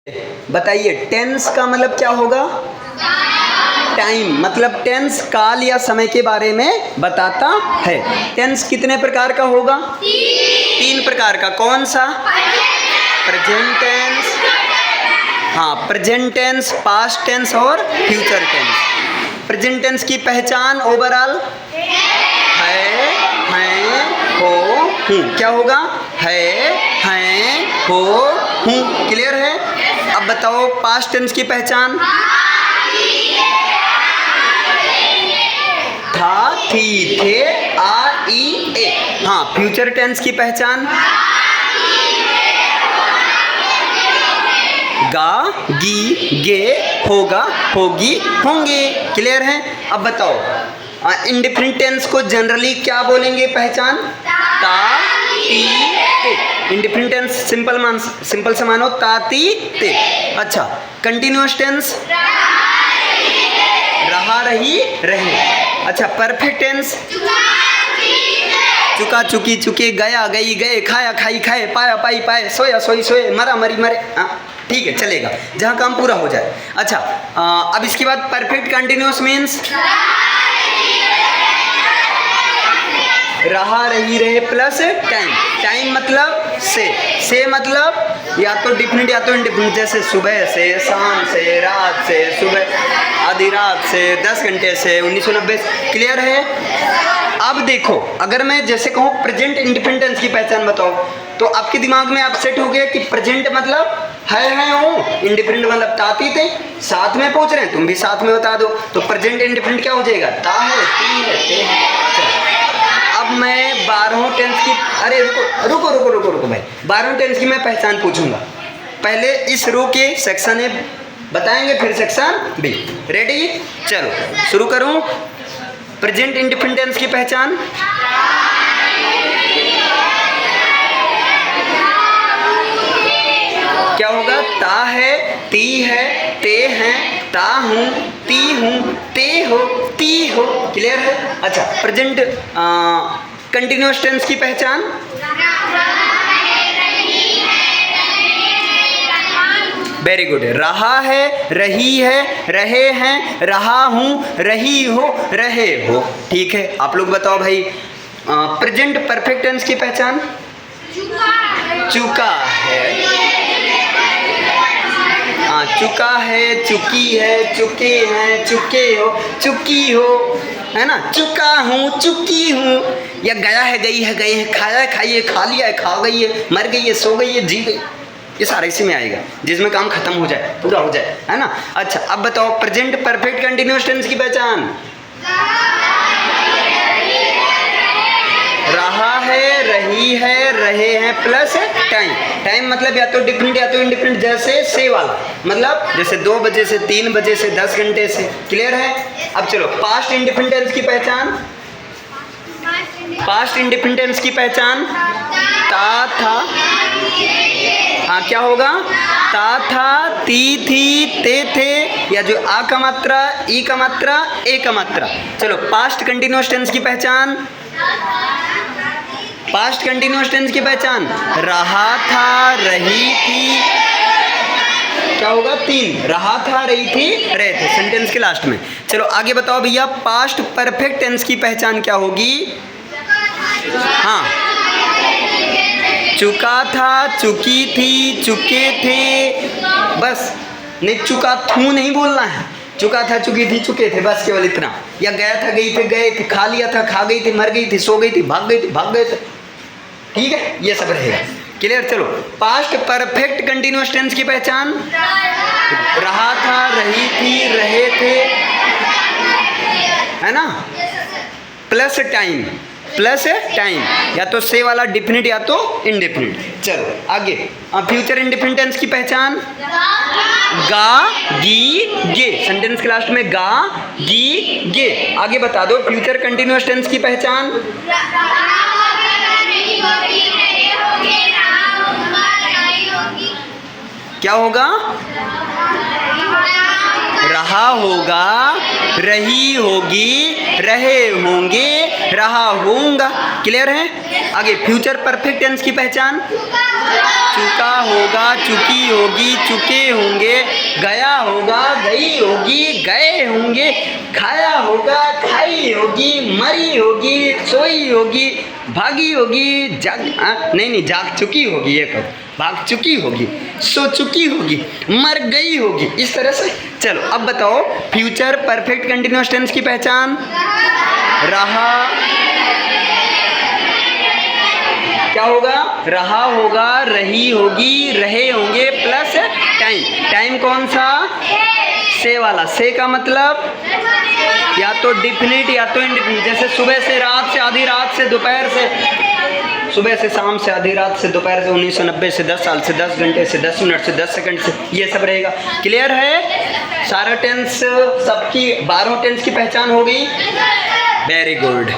बताइए टेंस का मतलब क्या होगा? टाइम, मतलब टेंस काल या समय के बारे में बताता है। टेंस कितने प्रकार का होगा? 3 प्रकार का। कौन सा? प्रेजेंट टेंस, हाँ प्रेजेंट टेंस, पास्ट टेंस और फ्यूचर टेंस। प्रेजेंट टेंस की पहचान ओवरऑल है, हैं, हो, हूँ। क्या होगा? है, हैं, हो, हूँ। क्लियर है? अब बताओ पास्ट टेंस की पहचान। था, थी, थे, आ, ई, ए। हाँ, फ्यूचर टेंस की पहचान गा, गी, गे, होगा, होगी, होंगे। क्लियर है? अब बताओ इंडिफरेंट टेंस को जनरली क्या बोलेंगे पहचान? ता, ती, ते। इंडिफरेंट टेंस सिंपल से मानो ता, ती, ते। अच्छा, कंटिन्यूअस टेंस रहा, रही, रहे। अच्छा, परफेक्ट टेंस चुका, चुकी, चुके, गया, गई, गए, खाया, खाई, खाए, पाया, पाई, पाए, सोया, सोई, सोए, मरा, मरी, मरे। ठीक है, चलेगा, जहाँ काम पूरा हो जाए। अच्छा, अब इसके बाद परफेक्ट कंटिन्यूअस मीन्स रहा, रही, रहे प्लस टाइम। टाइम मतलब से मतलब या तो डिफिनिट या तो इंडिफिनिट। जैसे सुबह से, शाम से, रात से, सुबह आधी रात से, 10 घंटे से, 1990। क्लियर है? अब देखो, अगर मैं जैसे कहूँ प्रेजेंट इंडिपेंडेंस की पहचान बताओ, तो आपके दिमाग में आप सेट हो गया कि प्रेजेंट मतलब है हूँ, इंडिपेंडेंट मतलब ताती थे, साथ में पहुँच रहे हैं, तुम भी साथ में बता दो, तो प्रेजेंट इंडिपेंडेंट क्या हो जाएगा? ता है, ती है, ते है। अब मैं 12 टेंस की, अरे रुको भाई, 12 टेंस की मैं पहचान पूछूंगा। पहले इस रो के सेक्शन ए बताएंगे, फिर सेक्शन बी। रेडी? चलो शुरू करूं। प्रेजेंट इंडिफरेंट टेंस की पहचान क्या होगा? ता है, ती है, ते हैं, ता हूँ, ती हूँ, ते हो, ती हो। क्लियर है? अच्छा, प्रेजेंट कंटिन्यूअस टेंस की पहचान वेरी गुड। रहा है, रही है, रहे हैं, रहा हूँ, रही हो, रहे हो। ठीक है, आप लोग बताओ भाई प्रेजेंट परफेक्ट टेंस की पहचान चुका है, चुका है, चुकी है, चुके हैं, चुके हो, चुकी हो, है ना? चुका हूँ, चुकी हूँ, या गया है, गई है, गए हैं, खाया है, खाई है, खा लिया है, खा गई है, मर गई है, सो गई है, जी गई। ये सारा इसी में आएगा जिसमें काम खत्म हो जाए, पूरा हो जाए, है ना? अच्छा, अब बताओ प्रेजेंट परफेक्ट कंटिन्यूअस टेंस की पहचान रहा है, रही है, रहे हैं प्लस टाइम। टाइम मतलब या तो डिफरेंट या तो इंडिफरेंट। जैसे से वाला मतलब जैसे 2 बजे से, 3 बजे से, 10 घंटे से। क्लियर है? अब चलो पास्ट इंडिफरेंट टेंस की पहचान। पास्ट इंडिफरेंट टेंस की पहचान ता था, हाँ क्या होगा? ता था, ती थी, ते थे, या जो आ का मात्रा, ई का मात्रा, ए का मात्रा। चलो पास्ट कंटिन्यूअस टेंस की पहचान। पास्ट कंटिन्यूअस टेंस की पहचान रहा था, रही थी, क्या होगा? 3, रहा था, रही थी, रहे थे, सेंटेंस के लास्ट में। चलो आगे बताओ भैया पास्ट परफेक्ट टेंस की पहचान क्या होगी? हाँ, चुका था, चुकी थी, चुके थे, बस नहीं चुका थू नहीं बोलना है, चुका था, चुकी थी, चुके थे, बस केवल इतना। या गया था, गई थे, गए थे, खा लिया था, खा गई थी, मर गई थी, सो गई थी, भाग गई थी, भाग गए थे। ठीक है, ये सब रहेगा। क्लियर? चलो पास्ट परफेक्ट कंटिन्यूअस टेंस की पहचान रहा था, रही थी, रहे थे, है ना? प्लस टाइम, प्लस टाइम, या तो से वाला डिफिनिट या तो इंडिफिनिट। चलो आगे, फ्यूचर इंडिफिनिट टेंस की पहचान गा, गी, गे। सेंटेंस के लास्ट में गा, गी, गे। आगे बता दो फ्यूचर कंटिन्यूअस टेंस की पहचान क्या होगा? रहा होगा, रही होगी, रहे होंगे, रहा होगा। क्लियर है? आगे फ्यूचर परफेक्ट टेंस की पहचान, चुका होगा, चुकी होगी, चुके होंगे, गया होगा, गई होगी, गए होंगे, खाया होगा, खाई होगी, मरी होगी, सोई होगी, भागी होगी, नहीं जाग चुकी होगी, ये कहो, भाग चुकी होगी, सो चुकी होगी, मर गई होगी, इस तरह से। चलो अब बताओ फ्यूचर परफेक्ट कंटिन्यूअस टेंस की पहचान, रहा, क्या होगा, रहा होगा, रही होगी, रहे होंगे, प्लस टाइम, टाइम कौन सा, से वाला, से का मतलब या तो डिफिनिट या तो इंडिफिनिट, जैसे सुबह से रात से, आधी रात से, दोपहर से, सुबह से शाम से, आधी रात से, दोपहर से, 1990 से, 10 साल से, 10 घंटे से, 10 मिनट से, 10 सेकंड से, ये सब रहेगा। क्लियर है, सारा टेंस सबकी 12 टेंस की पहचान हो गई। Very good.